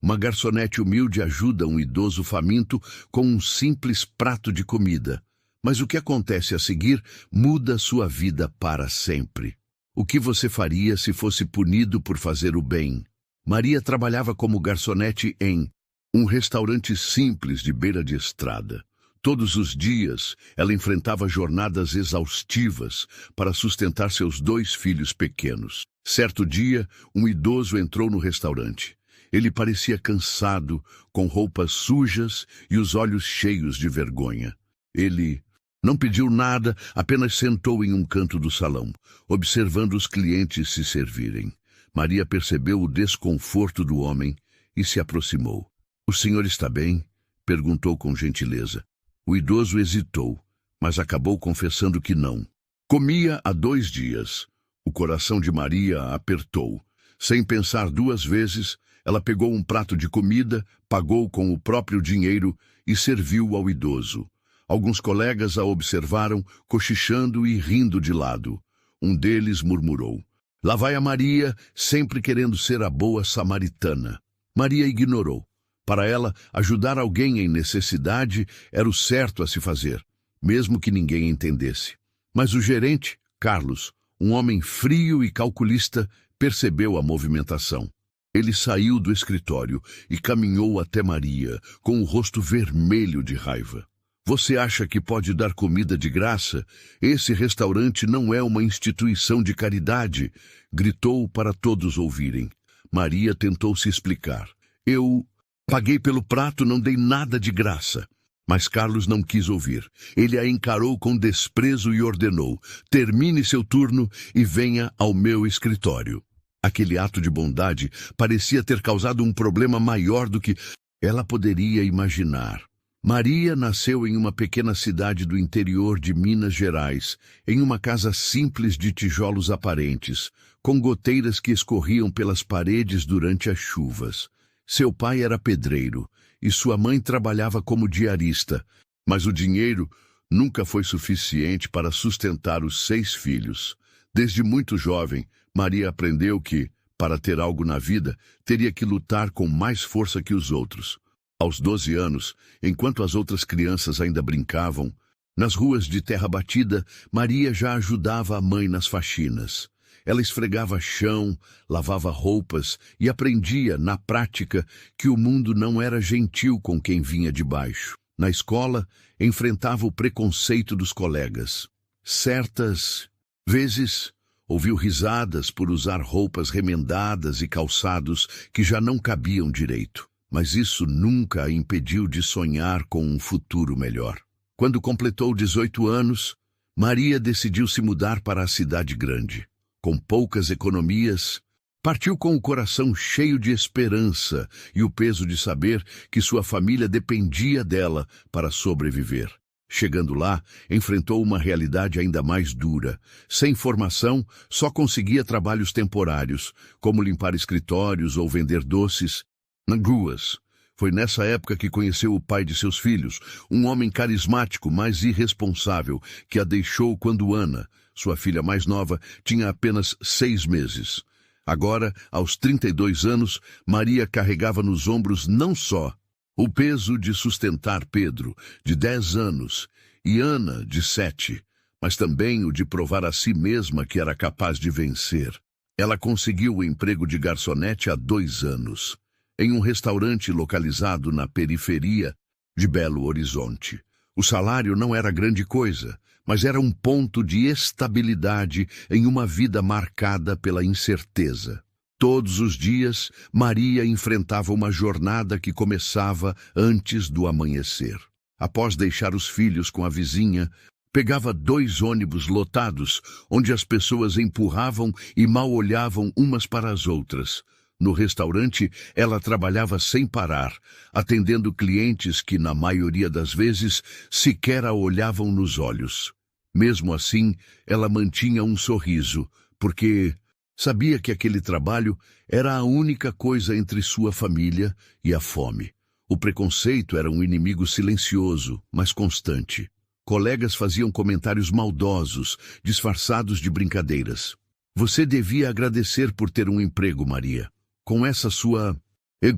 Uma garçonete humilde ajuda um idoso faminto com um simples prato de comida. Mas o que acontece a seguir muda sua vida para sempre. O que você faria se fosse punido por fazer o bem? Maria trabalhava como garçonete em um restaurante simples de beira de estrada. Todos os dias, ela enfrentava jornadas exaustivas para sustentar seus 2 filhos pequenos. Certo dia, um idoso entrou no restaurante. Ele parecia cansado, com roupas sujas e os olhos cheios de vergonha. Ele não pediu nada, apenas sentou em um canto do salão, observando os clientes se servirem. Maria percebeu o desconforto do homem e se aproximou. "O senhor está bem?" perguntou com gentileza. O idoso hesitou, mas acabou confessando que não. Comia há 2 dias. O coração de Maria apertou. Sem pensar 2 vezes, ela pegou um prato de comida, pagou com o próprio dinheiro e serviu ao idoso. Alguns colegas a observaram, cochichando e rindo de lado. Um deles murmurou: "Lá vai a Maria, sempre querendo ser a boa samaritana." Maria ignorou. Para ela, ajudar alguém em necessidade era o certo a se fazer, mesmo que ninguém entendesse. Mas o gerente, Carlos, um homem frio e calculista, percebeu a movimentação. Ele saiu do escritório e caminhou até Maria, com o rosto vermelho de raiva. "Você acha que pode dar comida de graça? Esse restaurante não é uma instituição de caridade", gritou para todos ouvirem. Maria tentou se explicar. "Eu paguei pelo prato, não dei nada de graça." Mas Carlos não quis ouvir. Ele a encarou com desprezo e ordenou: "Termine seu turno e venha ao meu escritório." Aquele ato de bondade parecia ter causado um problema maior do que ela poderia imaginar. Maria nasceu em uma pequena cidade do interior de Minas Gerais, em uma casa simples de tijolos aparentes, com goteiras que escorriam pelas paredes durante as chuvas. Seu pai era pedreiro e sua mãe trabalhava como diarista, mas o dinheiro nunca foi suficiente para sustentar os 6 filhos. Desde muito jovem, Maria aprendeu que, para ter algo na vida, teria que lutar com mais força que os outros. Aos 12 anos, enquanto as outras crianças ainda brincavam, nas ruas de terra batida, Maria já ajudava a mãe nas faxinas. Ela esfregava chão, lavava roupas e aprendia, na prática, que o mundo não era gentil com quem vinha de baixo. Na escola, enfrentava o preconceito dos colegas. Certas vezes, ouviu risadas por usar roupas remendadas e calçados que já não cabiam direito. Mas isso nunca a impediu de sonhar com um futuro melhor. Quando completou 18 anos, Maria decidiu se mudar para a cidade grande. Com poucas economias, partiu com o coração cheio de esperança e o peso de saber que sua família dependia dela para sobreviver. Chegando lá, enfrentou uma realidade ainda mais dura. Sem formação, só conseguia trabalhos temporários, como limpar escritórios ou vender doces nas ruas. Foi nessa época que conheceu o pai de seus filhos, um homem carismático, mas irresponsável, que a deixou quando Ana, sua filha mais nova, tinha apenas 6 meses. Agora, aos 32 anos, Maria carregava nos ombros não só o peso de sustentar Pedro, de 10 anos, e Ana, de 7, mas também o de provar a si mesma que era capaz de vencer. Ela conseguiu o emprego de garçonete há 2 anos. Em um restaurante localizado na periferia de Belo Horizonte. O salário não era grande coisa, mas era um ponto de estabilidade em uma vida marcada pela incerteza. Todos os dias, Maria enfrentava uma jornada que começava antes do amanhecer. Após deixar os filhos com a vizinha, pegava 2 ônibus lotados, onde as pessoas empurravam e mal olhavam umas para as outras. No restaurante, ela trabalhava sem parar, atendendo clientes que, na maioria das vezes, sequer a olhavam nos olhos. Mesmo assim, ela mantinha um sorriso, porque sabia que aquele trabalho era a única coisa entre sua família e a fome. O preconceito era um inimigo silencioso, mas constante. Colegas faziam comentários maldosos, disfarçados de brincadeiras. "Você devia agradecer por ter um emprego, Maria. Com essa sua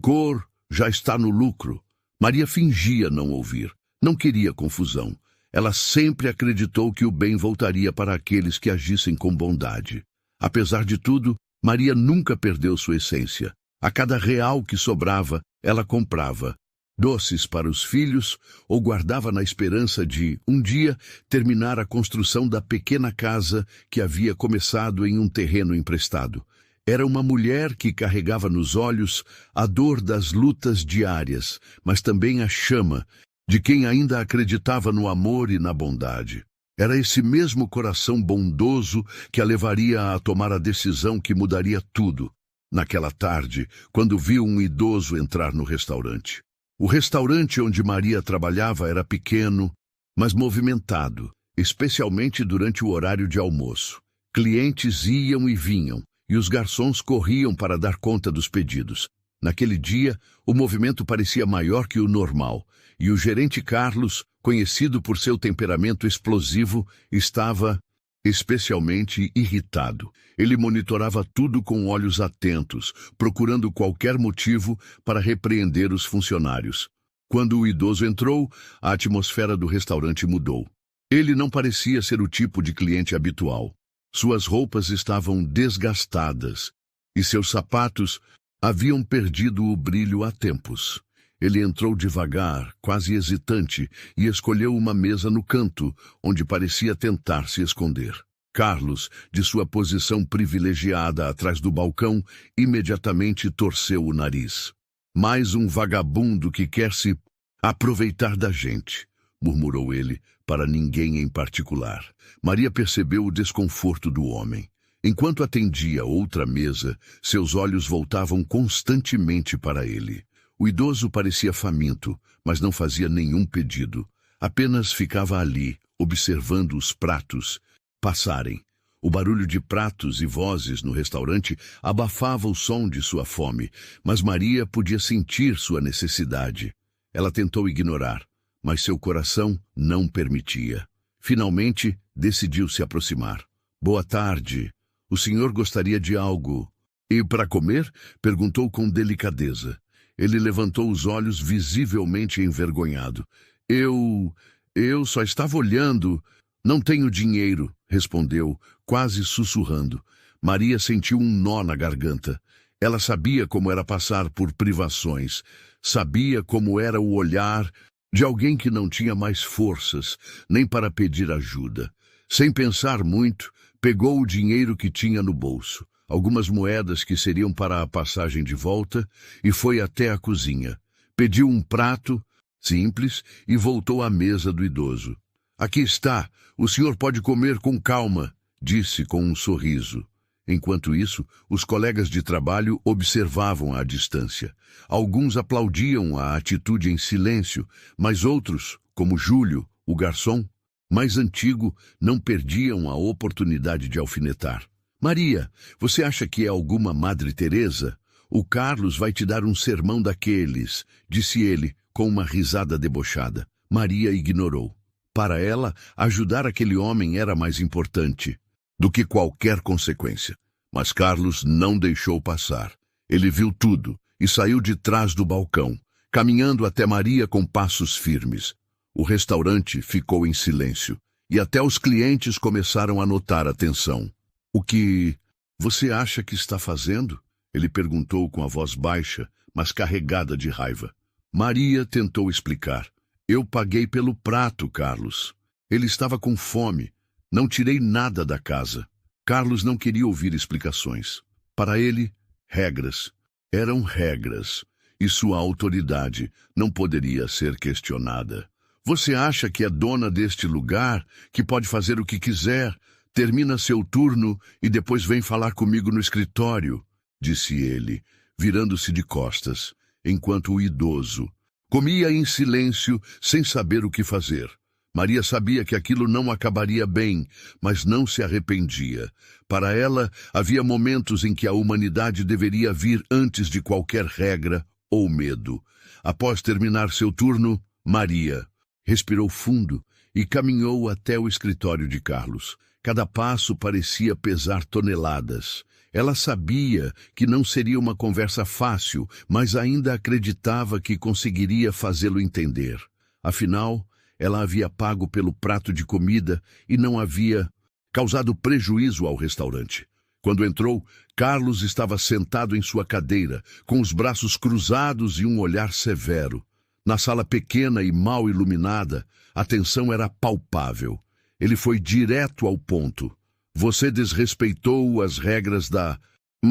cor já está no lucro. Maria fingia não ouvir. Não queria confusão. Ela sempre acreditou que o bem voltaria para aqueles que agissem com bondade. Apesar de tudo, Maria nunca perdeu sua essência. A cada real que sobrava, ela comprava doces para os filhos ou guardava na esperança de, um dia, terminar a construção da pequena casa que havia começado em um terreno emprestado. Era uma mulher que carregava nos olhos a dor das lutas diárias, mas também a chama de quem ainda acreditava no amor e na bondade. Era esse mesmo coração bondoso que a levaria a tomar a decisão que mudaria tudo. Naquela tarde, quando viu um idoso entrar no restaurante. O restaurante onde Maria trabalhava era pequeno, mas movimentado, especialmente durante o horário de almoço. Clientes iam e vinham, e os garçons corriam para dar conta dos pedidos. Naquele dia, o movimento parecia maior que o normal, e o gerente Carlos, conhecido por seu temperamento explosivo, estava especialmente irritado. Ele monitorava tudo com olhos atentos, procurando qualquer motivo para repreender os funcionários. Quando o idoso entrou, a atmosfera do restaurante mudou. Ele não parecia ser o tipo de cliente habitual. Suas roupas estavam desgastadas e seus sapatos haviam perdido o brilho há tempos. Ele entrou devagar, quase hesitante, e escolheu uma mesa no canto, onde parecia tentar se esconder. Carlos, de sua posição privilegiada atrás do balcão, imediatamente torceu o nariz. Mais um vagabundo que quer se aproveitar da gente, murmurou ele, para ninguém em particular. Maria percebeu o desconforto do homem. Enquanto atendia outra mesa, seus olhos voltavam constantemente para ele. O idoso parecia faminto, mas não fazia nenhum pedido. Apenas ficava ali, observando os pratos passarem. O barulho de pratos e vozes no restaurante abafava o som de sua fome, mas Maria podia sentir sua necessidade. Ela tentou ignorar, mas seu coração não permitia. Finalmente, decidiu se aproximar. Boa tarde. O senhor gostaria de algo? E para comer? Perguntou com delicadeza. Ele levantou os olhos visivelmente envergonhado. Eu só estava olhando. Não tenho dinheiro, respondeu, quase sussurrando. Maria sentiu um nó na garganta. Ela sabia como era passar por privações. Sabia como era o olhar de alguém que não tinha mais forças, nem para pedir ajuda. Sem pensar muito, pegou o dinheiro que tinha no bolso, algumas moedas que seriam para a passagem de volta, e foi até a cozinha. Pediu um prato simples e voltou à mesa do idoso. Aqui está, o senhor pode comer com calma, disse com um sorriso. Enquanto isso, os colegas de trabalho observavam à distância. Alguns aplaudiam a atitude em silêncio, mas outros, como Júlio, o garçom, mais antigo, não perdiam a oportunidade de alfinetar. Maria, você acha que é alguma Madre Teresa? O Carlos vai te dar um sermão daqueles, disse ele, com uma risada debochada. Maria ignorou. Para ela, ajudar aquele homem era mais importante do que qualquer consequência. Mas Carlos não deixou passar. Ele viu tudo e saiu de trás do balcão, caminhando até Maria com passos firmes. O restaurante ficou em silêncio, e até os clientes começaram a notar a tensão. O que você acha que está fazendo? Ele perguntou com a voz baixa, mas carregada de raiva. Maria tentou explicar. Eu paguei pelo prato, Carlos. Ele estava com fome. Não tirei nada da casa. Carlos não queria ouvir explicações. Para ele, regras eram regras, e sua autoridade não poderia ser questionada. Você acha que é dona deste lugar, que pode fazer o que quiser, termina seu turno e depois vem falar comigo no escritório, disse ele, virando-se de costas, enquanto o idoso comia em silêncio, sem saber o que fazer. Maria sabia que aquilo não acabaria bem, mas não se arrependia. Para ela, havia momentos em que a humanidade deveria vir antes de qualquer regra ou medo. Após terminar seu turno, Maria respirou fundo e caminhou até o escritório de Carlos. Cada passo parecia pesar toneladas. Ela sabia que não seria uma conversa fácil, mas ainda acreditava que conseguiria fazê-lo entender. Afinal, ela havia pago pelo prato de comida e não havia causado prejuízo ao restaurante. Quando entrou, Carlos estava sentado em sua cadeira, com os braços cruzados e um olhar severo. Na sala pequena e mal iluminada, a tensão era palpável. Ele foi direto ao ponto. Você desrespeitou as regras da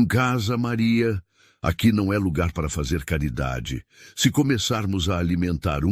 casa, Maria. Aqui não é lugar para fazer caridade. Se começarmos a alimentar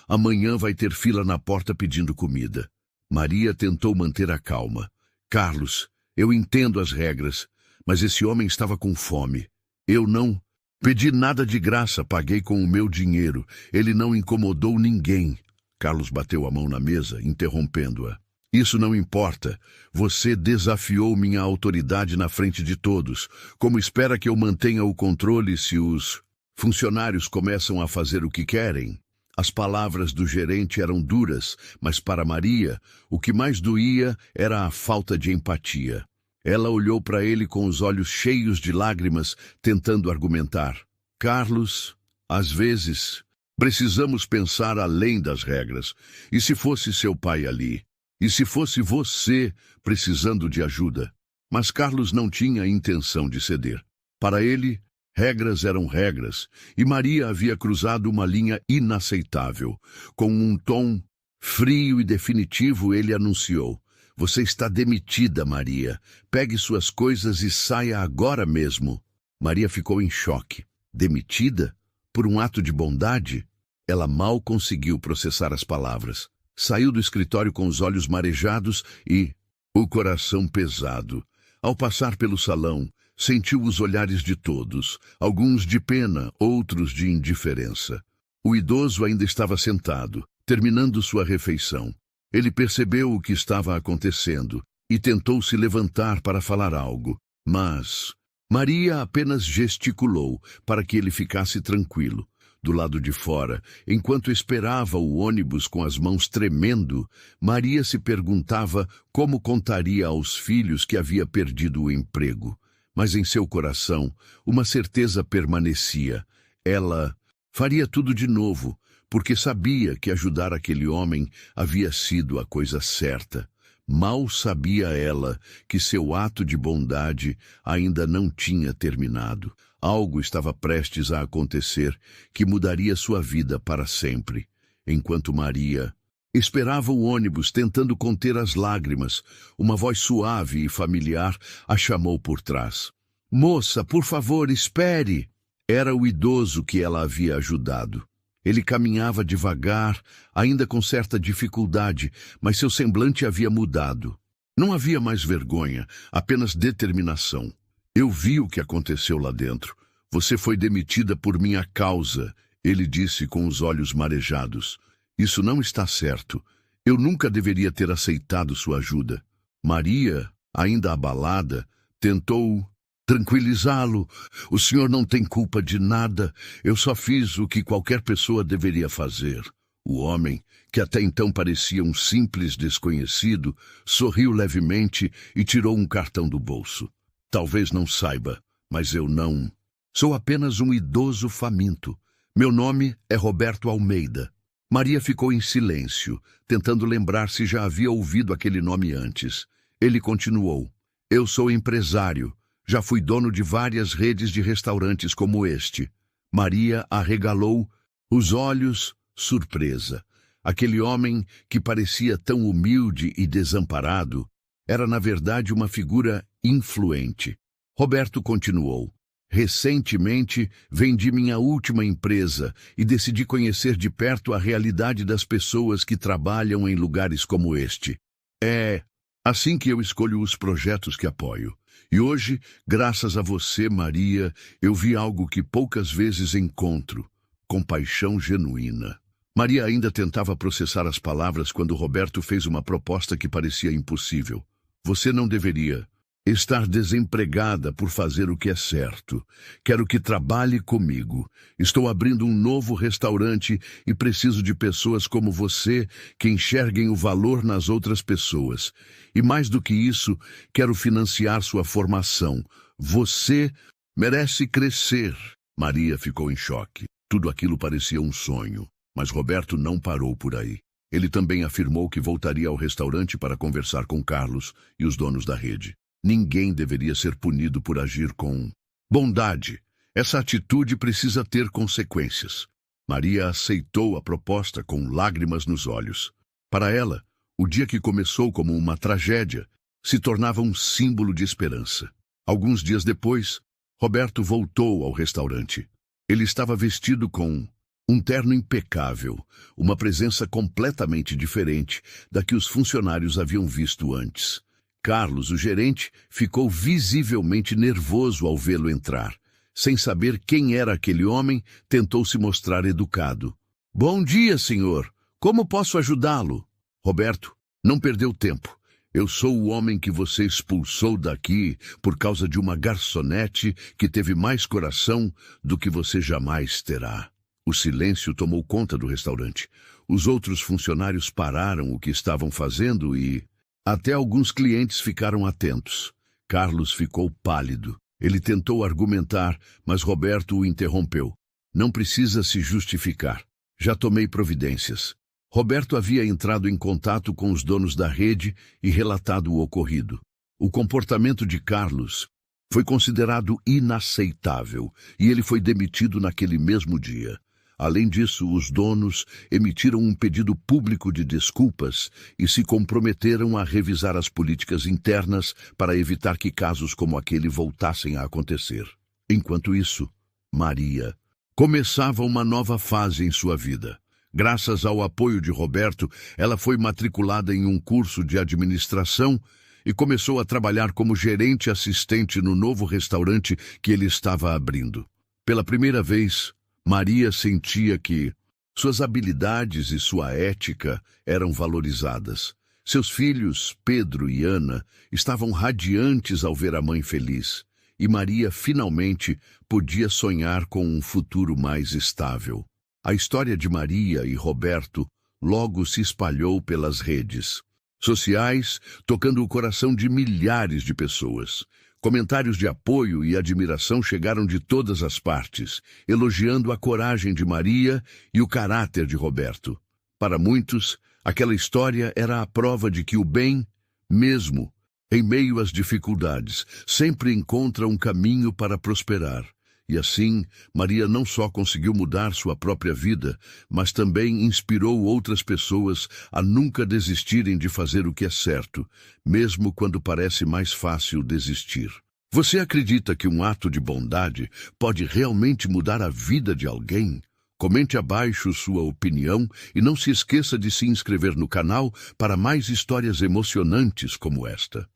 amanhã vai ter fila na porta pedindo comida. Maria tentou manter a calma. Carlos, eu entendo as regras, mas esse homem estava com fome. Eu não pedi nada de graça, paguei com o meu dinheiro. Ele não incomodou ninguém. Carlos bateu a mão na mesa, interrompendo-a. Isso não importa. Você desafiou minha autoridade na frente de todos. Como espera que eu mantenha o controle se os funcionários começam a fazer o que querem? As palavras do gerente eram duras, mas para Maria, o que mais doía era a falta de empatia. Ela olhou para ele com os olhos cheios de lágrimas, tentando argumentar. Carlos, às vezes, precisamos pensar além das regras. E se fosse seu pai ali? E se fosse você precisando de ajuda? Mas Carlos não tinha intenção de ceder. Para ele, regras eram regras, e Maria havia cruzado uma linha inaceitável. Com um tom frio e definitivo, ele anunciou: Você está demitida, Maria. Pegue suas coisas e saia agora mesmo. Maria ficou em choque. Demitida? Por um ato de bondade? Ela mal conseguiu processar as palavras. Saiu do escritório com os olhos marejados e o coração pesado. Ao passar pelo salão, sentiu os olhares de todos, alguns de pena, outros de indiferença. O idoso ainda estava sentado, terminando sua refeição. Ele percebeu o que estava acontecendo e tentou se levantar para falar algo, mas Maria apenas gesticulou para que ele ficasse tranquilo. Do lado de fora, enquanto esperava o ônibus com as mãos tremendo, Maria se perguntava como contaria aos filhos que havia perdido o emprego. Mas em seu coração, uma certeza permanecia. Ela faria tudo de novo, porque sabia que ajudar aquele homem havia sido a coisa certa. Mal sabia ela que seu ato de bondade ainda não tinha terminado. Algo estava prestes a acontecer que mudaria sua vida para sempre. Enquanto Maria esperava o ônibus tentando conter as lágrimas, uma voz suave e familiar a chamou por trás. Moça, por favor, espere! Era o idoso que ela havia ajudado. Ele caminhava devagar, ainda com certa dificuldade, mas seu semblante havia mudado. Não havia mais vergonha, apenas determinação. Eu vi o que aconteceu lá dentro. Você foi demitida por minha causa, ele disse com os olhos marejados. Isso não está certo. Eu nunca deveria ter aceitado sua ajuda. Maria, ainda abalada, tentou tranquilizá-lo. O senhor não tem culpa de nada. Eu só fiz o que qualquer pessoa deveria fazer. O homem, que até então parecia um simples desconhecido, sorriu levemente e tirou um cartão do bolso. Talvez não saiba, mas eu não. Sou apenas um idoso faminto. Meu nome é Roberto Almeida. Maria ficou em silêncio, tentando lembrar se já havia ouvido aquele nome antes. Ele continuou. Eu sou empresário. Já fui dono de várias redes de restaurantes como este. Maria arregalou os olhos, surpresa. Aquele homem que parecia tão humilde e desamparado era, na verdade, uma figura influente. Roberto continuou. Recentemente, vendi minha última empresa e decidi conhecer de perto a realidade das pessoas que trabalham em lugares como este. É assim que eu escolho os projetos que apoio. E hoje, graças a você, Maria, eu vi algo que poucas vezes encontro: compaixão genuína. Maria ainda tentava processar as palavras quando Roberto fez uma proposta que parecia impossível. Você não deveria. estar desempregada por fazer o que é certo. Quero que trabalhe comigo. Estou abrindo um novo restaurante e preciso de pessoas como você que enxerguem o valor nas outras pessoas. E mais do que isso, quero financiar sua formação. Você merece crescer. Maria ficou em choque. Tudo aquilo parecia um sonho, mas Roberto não parou por aí. Ele também afirmou que voltaria ao restaurante para conversar com Carlos e os donos da rede. Ninguém deveria ser punido por agir com bondade. Essa atitude precisa ter consequências. Maria aceitou a proposta com lágrimas nos olhos. Para ela, o dia que começou como uma tragédia se tornava um símbolo de esperança. Alguns dias depois, Roberto voltou ao restaurante. Ele estava vestido com um terno impecável, uma presença completamente diferente da que os funcionários haviam visto antes. Carlos, o gerente, ficou visivelmente nervoso ao vê-lo entrar. Sem saber quem era aquele homem, tentou se mostrar educado. "Bom dia, senhor. Como posso ajudá-lo?" Roberto não perdeu tempo. "Eu sou o homem que você expulsou daqui por causa de uma garçonete que teve mais coração do que você jamais terá." O silêncio tomou conta do restaurante. Os outros funcionários pararam o que estavam fazendo e até alguns clientes ficaram atentos. Carlos ficou pálido. Ele tentou argumentar, mas Roberto o interrompeu. "Não precisa se justificar. Já tomei providências." Roberto havia entrado em contato com os donos da rede e relatado o ocorrido. O comportamento de Carlos foi considerado inaceitável e ele foi demitido naquele mesmo dia. Além disso, os donos emitiram um pedido público de desculpas e se comprometeram a revisar as políticas internas para evitar que casos como aquele voltassem a acontecer. Enquanto isso, Maria começava uma nova fase em sua vida. Graças ao apoio de Roberto, ela foi matriculada em um curso de administração e começou a trabalhar como gerente assistente no novo restaurante que ele estava abrindo. Pela primeira vez, Maria sentia que suas habilidades e sua ética eram valorizadas. Seus filhos, Pedro e Ana, estavam radiantes ao ver a mãe feliz. E Maria finalmente podia sonhar com um futuro mais estável. A história de Maria e Roberto logo se espalhou pelas redes sociais, tocando o coração de milhares de pessoas. Comentários de apoio e admiração chegaram de todas as partes, elogiando a coragem de Maria e o caráter de Roberto. Para muitos, aquela história era a prova de que o bem, mesmo em meio às dificuldades, sempre encontra um caminho para prosperar. E assim, Maria não só conseguiu mudar sua própria vida, mas também inspirou outras pessoas a nunca desistirem de fazer o que é certo, mesmo quando parece mais fácil desistir. Você acredita que um ato de bondade pode realmente mudar a vida de alguém? Comente abaixo sua opinião e não se esqueça de se inscrever no canal para mais histórias emocionantes como esta.